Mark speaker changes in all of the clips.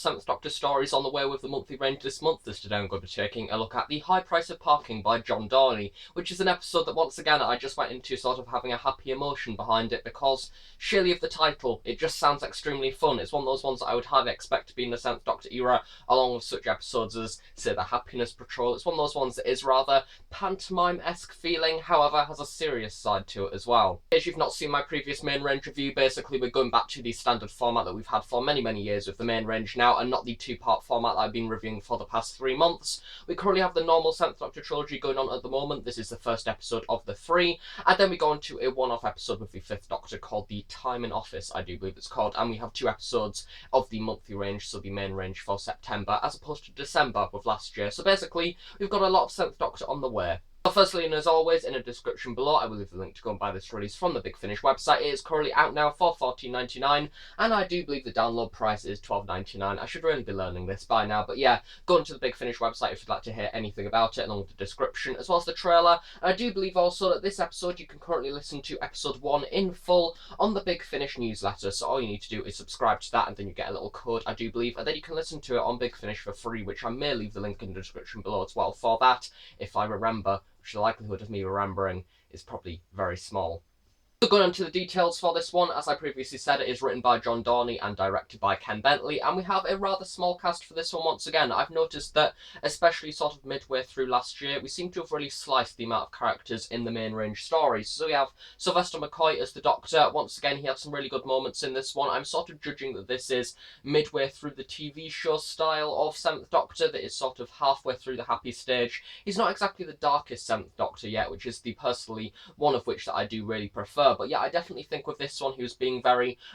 Speaker 1: Seventh Doctor stories on the way with the monthly range this month. As today I'm going to be taking a look at The High Price of Parking by John Dorney, which is an episode that once again I just went into sort of having a happy emotion behind it because surely of the title, it just sounds extremely fun. It's one of those ones that I would highly expect to be in the Seventh Doctor era, along with such episodes as, say, the Happiness Patrol. It's one of those ones that is rather pantomime-esque feeling, however has a serious side to it as well. If you've not seen my previous main range review, basically we're going back to the standard format that we've had for many years with the main range now, and not the two-part format that I've been reviewing for the past 3 months. We currently have the normal Seventh Doctor trilogy going on at the moment. This is the first episode of the 3, and then we go into a one-off episode with the Fifth Doctor called The Time in Office, I do believe it's called, and we have 2 episodes of the monthly range, so the main range for September, as opposed to December with last year. So basically, we've got a lot of Seventh Doctor on the way. But firstly, and as always, in the description below, I will leave the link to go and buy this release from the Big Finish website. It is currently out now for $14.99, and I do believe the download price is $12.99. I should really be learning this by now, but yeah, go into the Big Finish website if you'd like to hear anything about it, along with the description, as well as the trailer. And I do believe also that this episode, you can currently listen to episode 1 in full on the Big Finish newsletter, so all you need to do is subscribe to that, and then you get a little code, I do believe, and then you can listen to it on Big Finish for free, which I may leave the link in the description below as well for that, if I remember, which the likelihood of me remembering is probably very small. So going on to the details for this one, as I previously said, it is written by John Dorney and directed by Ken Bentley, and we have a rather small cast for this one once again. I've noticed that, especially sort of midway through last year, we seem to have really sliced the amount of characters in the main range stories. So we have Sylvester Mccoy as the Doctor. Once again, he had some really good moments in this one. I'm sort of judging that this is midway through the TV show style of Seventh Doctor, that is sort of halfway through the happy stage. He's not exactly the darkest Seventh Doctor yet, which is the personally one of which that I do really prefer. But yeah, I definitely think with this one he was being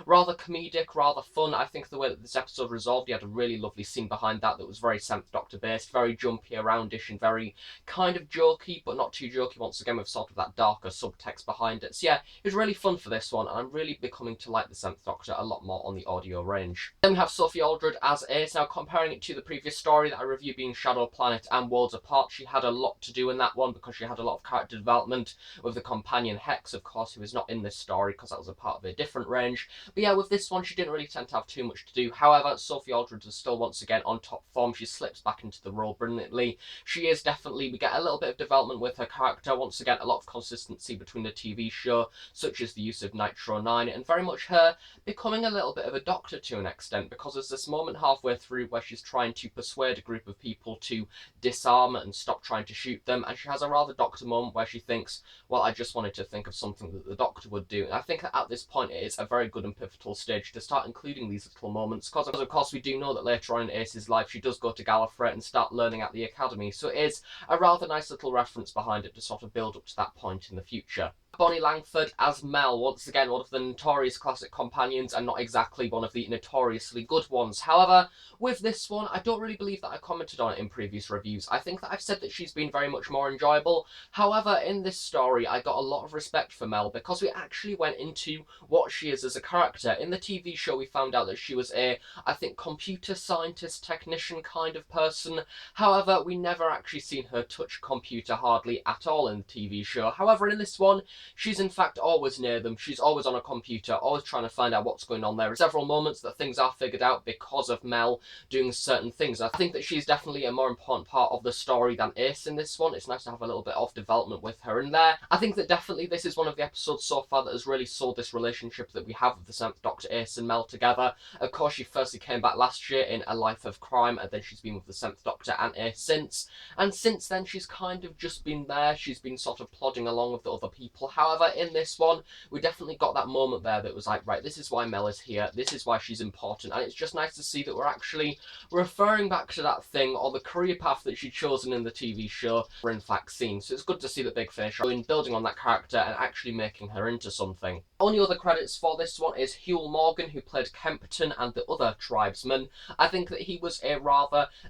Speaker 1: rather comedic, rather fun. I think the way that this episode resolved, he had a really lovely scene behind that was very Seventh Doctor based, very jumpy, aroundish, and very kind of jokey, but not too jokey, once again with sort of that darker subtext behind it. So yeah, it was really fun for this one, and I'm really becoming to like the Seventh Doctor a lot more on the audio range. Then we have Sophie Aldred as Ace. Now, comparing it to the previous story that I reviewed being Shadow Planet and Worlds Apart, she had a lot to do in that one because she had a lot of character development with the companion Hex, of course, who is not in this story because that was a part of a different range. But yeah, with this one she didn't really tend to have too much to do. However, Sophie Aldred is still once again on top form. She slips back into the role brilliantly. She is definitely, we get a little bit of development with her character. Once again, a lot of consistency between the TV show, such as the use of Nitro 9, and very much her becoming a little bit of a doctor to an extent, because there's this moment halfway through where she's trying to persuade a group of people to disarm and stop trying to shoot them, and she has a rather Doctor moment where she thinks, well, I just wanted to think of something that the Doctor would do. And I think at this point it is a very good and pivotal stage to start including these little moments, because of course we do know that later on in Ace's life she does go to Gallifrey and start learning at the Academy, so it is a rather nice little reference behind it to sort of build up to that point in the future. Bonnie Langford as Mel, once again one of the notorious classic companions and not exactly one of the notoriously good ones. However, with this one, I don't really believe that I commented on it in previous reviews. I think that I've said that she's been very much more enjoyable. However, in this story, I got a lot of respect for Mel because we actually went into what she is as a character. In the TV show, we found out that she was a, I think, computer scientist, technician kind of person. However, we never actually seen her touch computer hardly at all in the TV show. However, in this one, she's in fact always near them. She's always on a computer, always trying to find out what's going on. There are several moments that things are figured out because of Mel doing certain things. I think that she's definitely a more important part of the story than Ace in this one. It's nice to have a little bit of development with her in there. I think that definitely this is one of the episodes so far that has really sold this relationship that we have with the Seventh Doctor, Ace and Mel together. Of course, she firstly came back last year in A Life of Crime, and then she's been with the Seventh Doctor and Ace since. And since then, she's kind of just been there. She's been sort of plodding along with the other people. However, in this one, we definitely got that moment there that was like, right, this is why Mel is here, this is why she's important, and it's just nice to see that we're actually referring back to that thing, or the career path that she'd chosen in the TV show, we're in fact seen. So it's good to see that Big Finish are building on that character and actually making her into something. Only other credits for this one is Huel Morgan, who played Kempton and the other tribesman. I think that he was a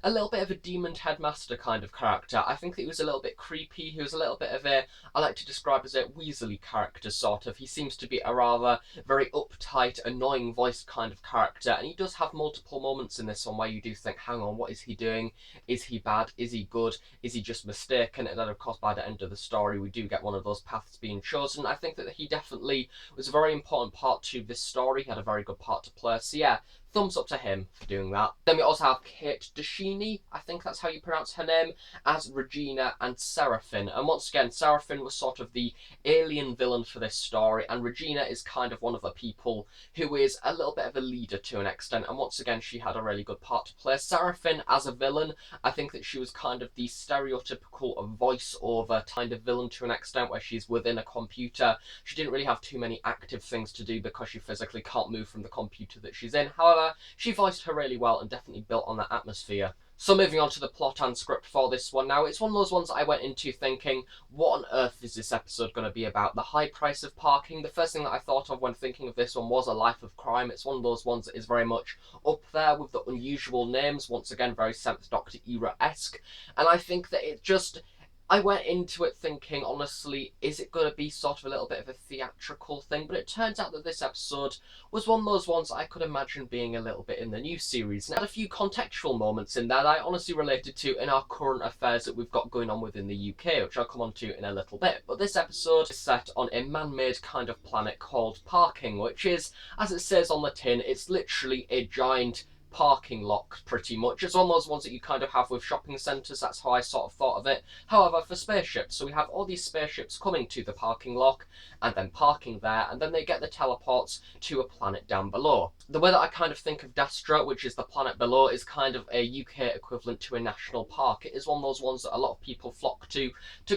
Speaker 1: little bit of a demon headmaster kind of character. I think that he was a little bit creepy. He was a little bit of a, I like to describe as a Weasley character, sort of. He seems to be a rather very uptight, annoying voiced kind of character, and he does have multiple moments in this one where you do think, hang on, what is he doing? Is he bad? Is he good? Is he just mistaken? And then of course by the end of the story we do get one of those paths being chosen. I think that he definitely was a very important part to this story. He had a very good part to play. So yeah, thumbs up to him for doing that. Then we also have Kate Duchenne, I think that's how you pronounce her name, as Regina and Seraphine. And once again, Seraphine was sort of the alien villain for this story, and Regina is kind of one of the people who is a little bit of a leader to an extent, and once again she had a really good part to play. Seraphine as a villain, I think that she was kind of the stereotypical voice-over kind of villain to an extent, where she's within a computer. She didn't really have too many active things to do because she physically can't move from the computer that she's in. However, she voiced her really well and definitely built on that atmosphere. So moving on to the plot and script for this one now, it's one of those ones I went into thinking, what on earth is this episode going to be about? The high price of parking? The first thing that I thought of when thinking of this one was A Life of Crime. It's one of those ones that is very much up there with the unusual names, once again very 7th Doctor era-esque, and I think that it just... I went into it thinking, honestly, is it going to be sort of a little bit of a theatrical thing? But it turns out that this episode was one of those ones I could imagine being a little bit in the new series. And it had a few contextual moments in there that I honestly related to in our current affairs that we've got going on within the UK, which I'll come on to in a little bit. But this episode is set on a man-made kind of planet called Parking, which is, as it says on the tin, it's literally a giant parking lot, pretty much. It's one of those ones that you kind of have with shopping centres, that's how I sort of thought of it. However, for spaceships, so we have all these spaceships coming to the parking lot and then parking there, and then they get the teleports to a planet down below. The way that I kind of think of Dastra, which is the planet below, is kind of a UK equivalent to a national park. It is one of those ones that a lot of people flock to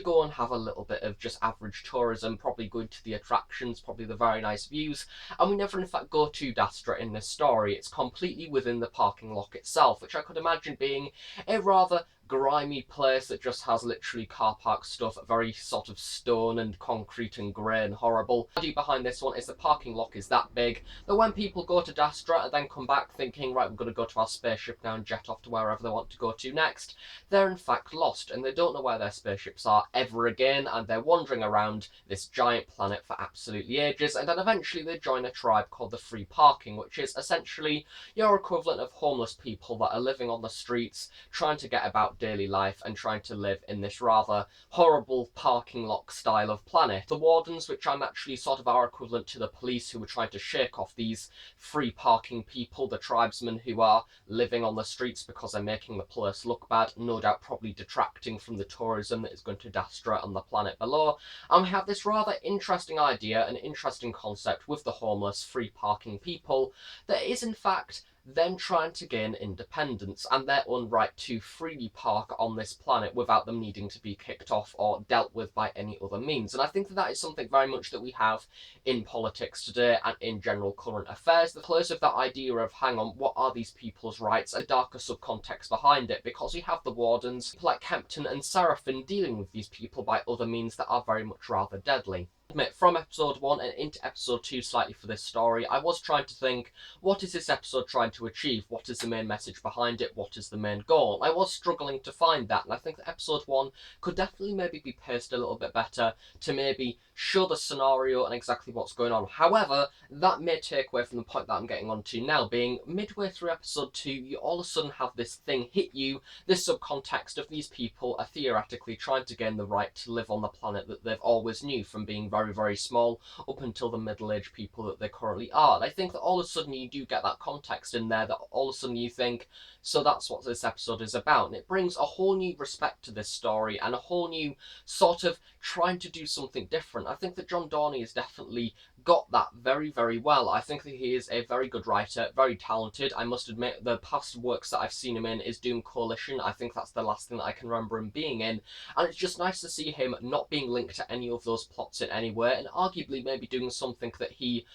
Speaker 1: go and have a little bit of just average tourism, probably going to the attractions, probably the very nice views, and we never in fact go to Dastra in this story. It's completely within the parking lot itself, which I could imagine being a rather grimy place that just has literally car park stuff, very sort of stone and concrete and grey and horrible. The idea behind this one is the parking lot is that big that when people go to Dastra and then come back thinking, right, we're going to go to our spaceship now and jet off to wherever they want to go to next, they're in fact lost and they don't know where their spaceships are ever again, and they're wandering around this giant planet for absolutely ages, and then eventually they join a tribe called the Free Parking, which is essentially your equivalent of homeless people that are living on the streets, trying to get about daily life and trying to live in this rather horrible parking lot style of planet. The wardens, which are actually sort of our equivalent to the police who were trying to shake off these free parking people, the tribesmen who are living on the streets because they're making the place look bad, no doubt probably detracting from the tourism that is going to Dastra on the planet below. And we have this rather interesting idea, an interesting concept with the homeless free parking people that is in fact them trying to gain independence and their own right to freely park on this planet without them needing to be kicked off or dealt with by any other means. And I think that that is something very much that we have in politics today and in general current affairs. The close of that idea of, hang on, what are these people's rights? A darker subcontext behind it, because we have the wardens, people like Kempton and Seraphine, dealing with these people by other means that are very much rather deadly. From episode 1 and into episode 2 slightly for this story, I was trying to think, what is this episode trying to achieve? What is the main message behind it? What is the main goal? I was struggling to find that, and I think that episode 1 could definitely maybe be paced a little bit better to maybe show the scenario and exactly what's going on. However, that may take away from the point that I'm getting on to now, being midway through episode 2, you all of a sudden have this thing hit you, this subcontext of these people are theoretically trying to gain the right to live on the planet that they've always knew from being very, very small up until the middle-aged people that they currently are. And I think that all of a sudden you do get that context in there, that all of a sudden you think, so that's what this episode is about. And it brings a whole new respect to this story and a whole new sort of trying to do something different. I think that John Dorney has definitely got that very, very well. I think that he is a very good writer, very talented. I must admit, the past works that I've seen him in is Doom Coalition. I think that's the last thing that I can remember him being in. And it's just nice to see him not being linked to any of those plots in any way, and arguably maybe doing something that he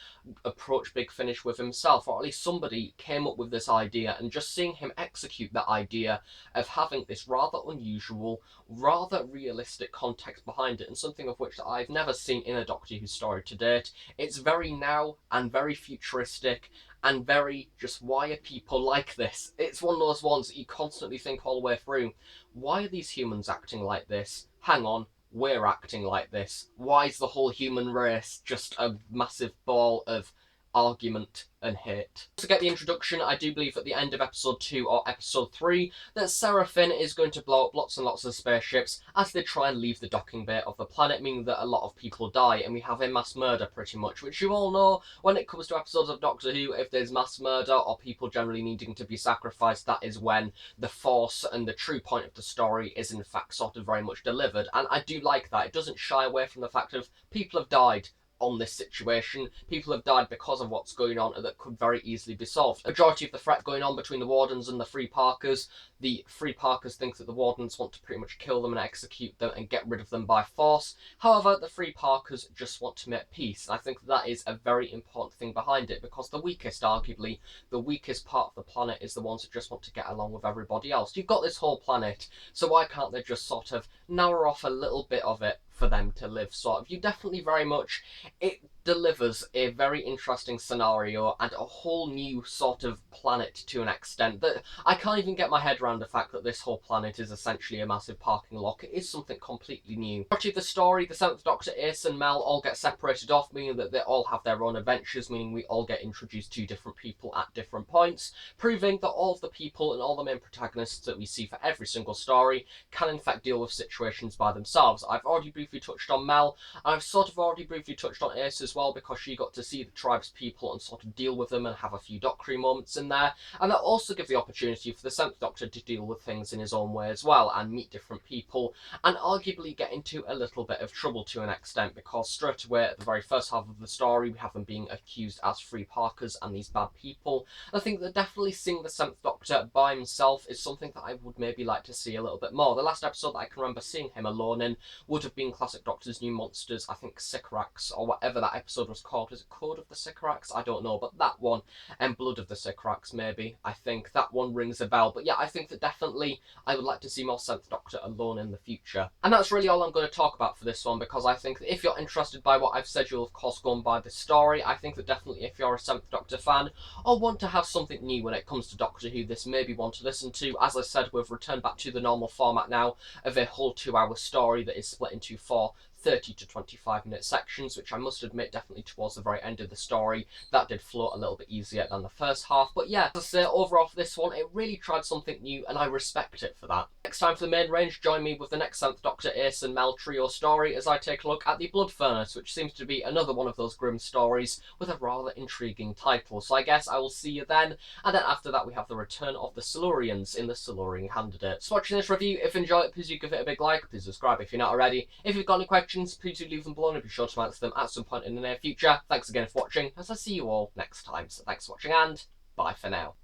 Speaker 1: approached Big Finish with himself, or at least somebody came up with this idea, and just seeing him execute that idea of having this rather unusual, rather realistic context behind it, and something of which I've never seen in a Doctor Who story to date. It's very now and very futuristic and very just, why are people like this? It's one of those ones that you constantly think all the way through, why are these humans acting like this? Hang on, we're acting like this. Why is the whole human race just a massive ball of argument and hate. To get the introduction, I do believe at the end of episode 2 or episode 3 that Seraphine is going to blow up lots and lots of spaceships as they try and leave the docking bay of the planet, meaning that a lot of people die, and we have a mass murder pretty much, which you all know when it comes to episodes of Doctor Who, if there's mass murder or people generally needing to be sacrificed, that is when the force and the true point of the story is in fact sort of very much delivered, and I do like that. It doesn't shy away from the fact of people have died on this situation. People have died because of what's going on and that could very easily be solved. The majority of the threat going on between the Wardens and the Free Parkers, the Free Parkers think that the Wardens want to pretty much kill them and execute them and get rid of them by force. However, the Free Parkers just want to make peace, and I think that is a very important thing behind it, because the weakest, arguably, the weakest part of the planet is the ones that just want to get along with everybody else. You've got this whole planet, so why can't they just sort of narrow off a little bit of it for them to live, sort of? You definitely very much, it delivers a very interesting scenario and a whole new sort of planet to an extent that I can't even get my head around the fact that this whole planet is essentially a massive parking lot. It is something completely new. Actually, the story, the 7th Doctor, Ace and Mel all get separated off, meaning that they all have their own adventures, meaning we all get introduced to different people at different points, proving that all of the people and all the main protagonists that we see for every single story can in fact deal with situations by themselves. I've already briefly touched on Mel, and I've sort of already briefly touched on Ace as well, because she got to see the tribe's people and sort of deal with them and have a few doctory moments in there, and that also gives the opportunity for the 7th Doctor to deal with things in his own way as well, and meet different people, and arguably get into a little bit of trouble to an extent, because straight away at the very first half of the story we have them being accused as Free Parkers and these bad people. I think that definitely seeing the 7th Doctor by himself is something that I would maybe like to see a little bit more. The last episode that I can remember seeing him alone in would have been Classic Doctor's New Monsters, I think Sycorax, or whatever that episode was called. Is it Code of the Sycorax? I don't know, but that one, and Blood of the Sycorax maybe, I think that one rings a bell. But yeah, I think that definitely I would like to see more 7th Doctor alone in the future. And that's really all I'm going to talk about for this one, because I think that if you're interested by what I've said, you'll of course go and buy this story. I think that definitely if you're a 7th Doctor fan or want to have something new when it comes to Doctor Who, this may be one to listen to. As I said, we've returned back to the normal format now of a whole 2-hour story that is split into 4 30 to 25-minute sections, which I must admit definitely towards the very end of the story that did flow a little bit easier than the first half. But yeah, as I say, overall for this one, it really tried something new and I respect it for that. Next time for the main range, join me with the next 7th Doctor, Ace and Mel trio story as I take a look at the Blood Furnace, which seems to be another one of those grim stories with a rather intriguing title. So I guess I will see you then, and then after that we have the return of the Silurians in the Silurian Candidates. Watching this review, if you enjoy it, please do give it a big like, please subscribe if you're not already. If you've got any questions, please do leave them below and be sure to answer them at some point in the near future. Thanks again for watching, as I see you all next time. So thanks for watching and bye for now.